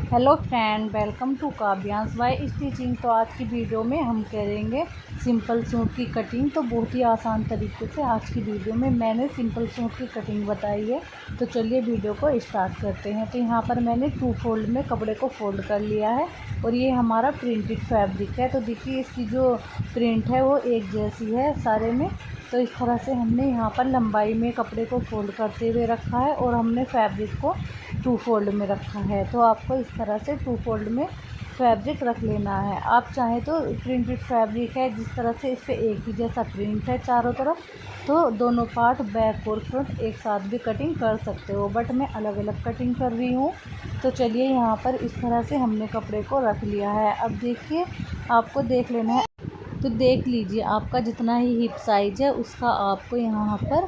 Hello friend, welcome to Kavyansh by stitching. तो आज की वीडियो में हम करेंगे सिंपल सूट की कटिंग। तो बहुत ही आसान तरीके से आज की वीडियो में मैंने सिंपल सूट की कटिंग बताई है। तो चलिए वीडियो को स्टार्ट करते हैं। तो यहाँ पर मैंने 2 फोल्ड में कपड़े को फोल्ड कर लिया है और ये हमारा प्रिंटेड फैब्रिक है। तो देखिए इसकी जो प्रिंट है वो एक जैसी है सारे में। तो इस तरह से हमने यहाँ पर लंबाई में कपड़े को फोल्ड करते हुए रखा है और हमने फैब्रिक को 2 फोल्ड में रखा है। तो आपको इस तरह से 2 फोल्ड में फैब्रिक रख लेना है। आप चाहें तो प्रिंटेड फैब्रिक है, जिस तरह से इस पर एक ही जैसा प्रिंट है चारों तरफ, तो दोनों पार्ट बैक और फ्रंट एक साथ भी कटिंग कर सकते हो, बट मैं अलग अलग कटिंग कर रही हूँ। तो चलिए यहाँ पर इस तरह से हमने कपड़े को रख लिया है। अब देखिए आपको देख लेना है। तो देख लीजिए आपका जितना ही हिप साइज़ है उसका आपको यहाँ पर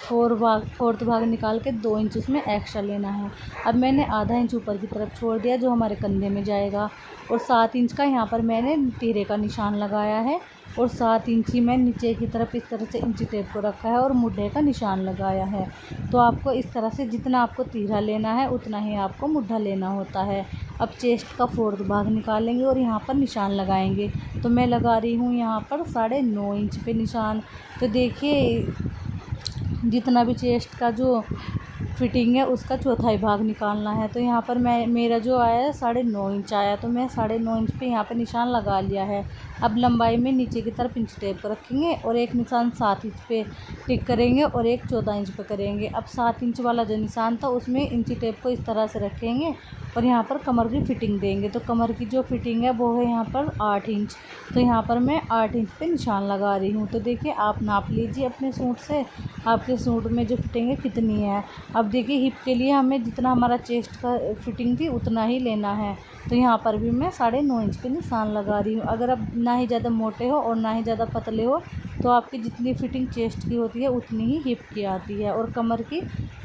फोर्थ भाग निकाल के 2 इंच उसमें एक्स्ट्रा लेना है। अब मैंने आधा इंच ऊपर की तरफ छोड़ दिया जो हमारे कंधे में जाएगा, और 7 इंच का यहाँ पर मैंने तीरे का निशान लगाया है, और 7 इंच ही मैं नीचे की तरफ इस तरह से इंची टेप को रखा है और मुड्ढे का निशान लगाया है। तो आपको इस तरह से जितना आपको तीरा लेना है उतना ही आपको मुड्ढा लेना होता है। अब चेस्ट का फोर्थ भाग निकालेंगे और यहाँ पर निशान लगाएंगे। तो मैं लगा रही हूँ यहाँ पर 9.5 इंच पे निशान। तो देखिए जितना भी चेस्ट का जो फिटिंग है उसका चौथाई भाग निकालना है। तो यहाँ पर मेरा जो आया है 9.5 इंच आया, तो मैं 9.5 इंच पे यहाँ पे निशान लगा लिया है। अब लंबाई में नीचे की तरफ इंच टेप पर रखेंगे और एक निशान 7 इंच पे टिक करेंगे और एक 14 इंच पे करेंगे। अब 7 इंच वाला जो निशान था उसमें इंची टेप को इस तरह से रखेंगे और यहाँ पर कमर की फ़िटिंग देंगे। तो कमर की जो फिटिंग है वो है यहाँ पर 8 इंच। तो यहाँ पर मैं 8 इंच पे निशान लगा रही हूँ। तो देखिए आप नाप लीजिए अपने सूट से, आपके सूट में जो फिटिंग है कितनी है। अब देखिए हिप के लिए हमें जितना हमारा चेस्ट का फिटिंग थी उतना ही लेना है। तो यहाँ पर भी मैं 9.5 इंच पे निशान लगा रही हूँ। अगर आप ना ही ज़्यादा मोटे हो और ना ही ज़्यादा पतले हो तो आपकी जितनी फिटिंग चेस्ट की होती है उतनी ही हिप की आती है, और कमर की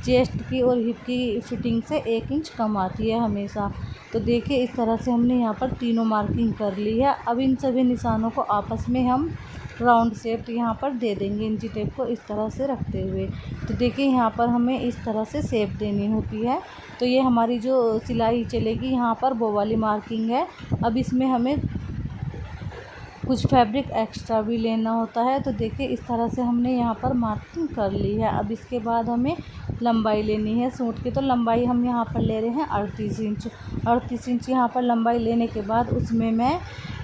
चेस्ट की और हिप की फिटिंग से 1 इंच कम आती है हमेशा। तो देखिए इस तरह से हमने यहाँ पर तीनों मार्किंग कर ली है। अब इन सभी निशानों को आपस में हम राउंड शेप यहाँ पर दे देंगे इंची टेप को इस तरह से रखते हुए। तो देखिए यहाँ पर हमें इस तरह से शेप देनी होती है। तो ये हमारी जो सिलाई चलेगी यहाँ पर वो वाली मार्किंग है। अब इसमें हमें कुछ फैब्रिक एक्स्ट्रा भी लेना होता है। तो देखिए इस तरह से हमने यहाँ पर मार्किंग कर ली है। अब इसके बाद हमें लंबाई लेनी है सूट की। तो लंबाई हम यहाँ पर ले रहे हैं 38 इंच। 38 इंच यहाँ पर लंबाई लेने के बाद उसमें मैं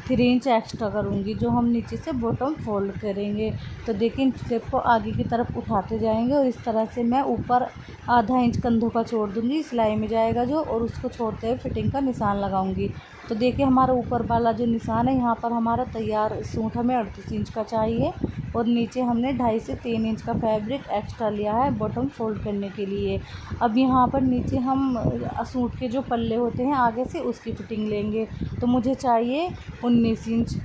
3 इंच एक्स्ट्रा करूँगी जो हम नीचे से बॉटम फोल्ड करेंगे। तो देखिए इंच टेप को आगे की तरफ उठाते जाएंगे और इस तरह से मैं ऊपर आधा इंच कंधों का छोड़ दूँगी, सिलाई में जाएगा जो, और उसको छोड़ते हुए फिटिंग का निशान लगाऊंगी। तो देखिए हमारा ऊपर वाला जो निशान है यहाँ पर हमारा तैयार सूट हमें 38 इंच का चाहिए, और नीचे हमने 2.5 से 3 इंच का फैब्रिक एक्स्ट्रा लिया है बॉटम फोल्ड करने के लिए। अब यहाँ पर नीचे हम सूट के जो पल्ले होते हैं आगे से उसकी फिटिंग लेंगे। तो मुझे चाहिए 19 इंच।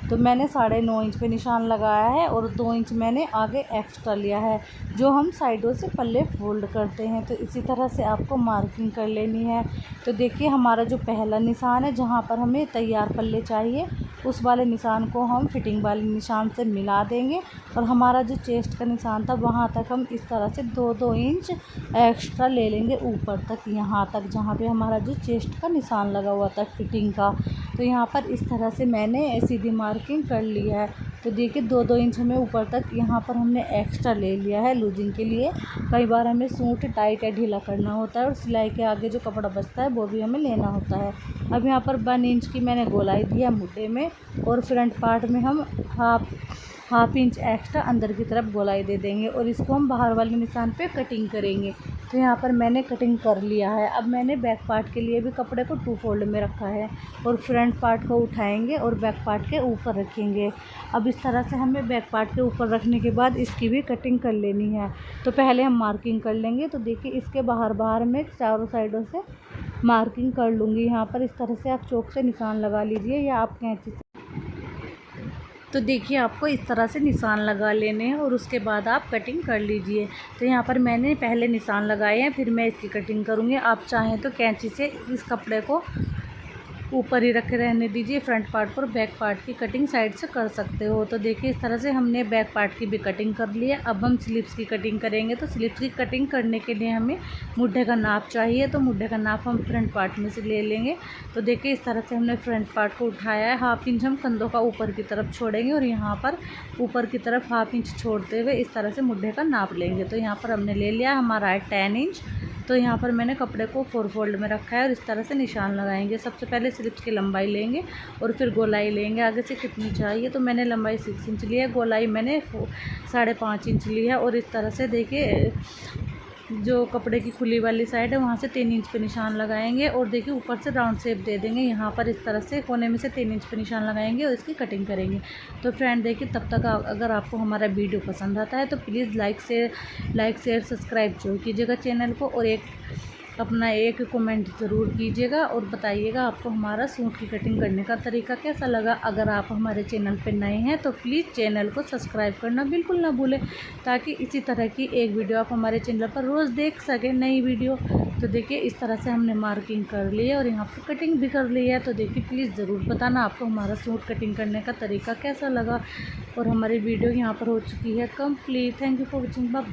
तो मैंने 9.5 इंच पे निशान लगाया है और 2 इंच मैंने आगे एक्स्ट्रा लिया है जो हम साइडों से पल्ले फोल्ड करते हैं। तो इसी तरह से आपको मार्किंग कर लेनी है। तो देखिए हमारा जो पहला निशान है जहाँ पर हमें तैयार पल्ले चाहिए उस वाले निशान को हम फिटिंग वाले निशान से मिला देंगे, और हमारा जो चेस्ट का निशान था वहाँ तक हम इस तरह से 2-2 इंच एक्स्ट्रा ले लेंगे ऊपर तक, यहाँ तक जहाँ पे हमारा जो चेस्ट का निशान लगा हुआ था फिटिंग का। तो यहाँ पर इस तरह से मैंने सीधी मार्किंग कर लिया है। तो देखिए 2-2 इंच हमें ऊपर तक यहाँ पर हमने एक्स्ट्रा ले लिया है लूजिंग के लिए। कई बार हमें सूट टाइट या ढीला करना होता है और सिलाई के आगे जो कपड़ा बचता है वो भी हमें लेना होता है। अब यहाँ पर 1 इंच की मैंने गोलाई दी है मुड्ढे में, और फ्रंट पार्ट में हम हाफ इंच एक्स्ट्रा अंदर की तरफ गोलाई दे देंगे, और इसको हम बाहर वाले निशान पे कटिंग करेंगे। तो यहाँ पर मैंने कटिंग कर लिया है। अब मैंने बैक पार्ट के लिए भी कपड़े को 2 फोल्ड में रखा है, और फ्रंट पार्ट को उठाएंगे और बैक पार्ट के ऊपर रखेंगे। अब इस तरह से हमें बैक पार्ट के ऊपर रखने के बाद इसकी भी कटिंग कर लेनी है। तो पहले हम मार्किंग कर लेंगे। तो देखिए इसके बाहर मैं चारों साइडों से मार्किंग कर लूँगी। यहाँ पर इस तरह से आप चौक से निशान लगा लीजिए या आप कैंची से। तो देखिए आपको इस तरह से निशान लगा लेने हैं और उसके बाद आप कटिंग कर लीजिए। तो यहाँ पर मैंने पहले निशान लगाए हैं, फिर मैं इसकी कटिंग करूँगी। आप चाहें तो कैंची से इस कपड़े को ऊपर ही रखे रहने दीजिए। फ्रंट पार्ट पर बैक पार्ट की कटिंग साइड से कर सकते हो। तो देखिए इस तरह से हमने बैक पार्ट की भी कटिंग कर ली है। अब हम स्लीव्स की कटिंग करेंगे। तो स्लीव्स की कटिंग करने के लिए हमें मुड्ढे का नाप चाहिए। तो मुड्ढे का नाप हम फ्रंट पार्ट में से ले लेंगे। तो देखिए इस तरह से हमने फ्रंट पार्ट को उठाया है। 1/2 इंच हम कंधों का ऊपर की तरफ छोड़ेंगे और यहाँ पर ऊपर की तरफ 1/2 इंच छोड़ते हुए इस तरह से मुड्ढे का नाप लेंगे। तो यहाँ पर हमने ले लिया, हमारा है 10 इंच। तो यहाँ पर मैंने कपड़े को 4 फोल्ड में रखा है और इस तरह से निशान लगाएंगे। सबसे पहले स्लिप्स की लंबाई लेंगे और फिर गोलाई लेंगे। आगे से कितनी चाहिए, तो मैंने लंबाई 6 इंच ली है, गोलाई मैंने 5.5 इंच ली है। और इस तरह से देखिए जो कपड़े की खुली वाली साइड है वहाँ से 3 इंच पे निशान लगाएंगे और देखिए ऊपर से राउंड शेप दे देंगे। यहाँ पर इस तरह से कोने में से 3 इंच पे निशान लगाएंगे और इसकी कटिंग करेंगे। तो फ्रेंड देखिए तब तक अगर आपको हमारा वीडियो पसंद आता है तो प्लीज़ लाइक शेयर सब्सक्राइब जरूर कीजिएगा चैनल को और अपना एक कमेंट ज़रूर कीजिएगा और बताइएगा आपको हमारा सूट की कटिंग करने का तरीका कैसा लगा। अगर आप हमारे चैनल पर नए हैं तो प्लीज़ चैनल को सब्सक्राइब करना बिल्कुल ना भूलें, ताकि इसी तरह की एक वीडियो आप हमारे चैनल पर रोज़ देख सकें, नई वीडियो। तो देखिए इस तरह से हमने मार्किंग कर ली है और यहाँ पर कटिंग भी कर ली है। तो देखिए प्लीज़ ज़रूर बताना आपको हमारा सूट कटिंग करने का तरीका कैसा लगा। और हमारी वीडियो यहाँ पर हो चुकी है complete. Thank you for watching. Bye.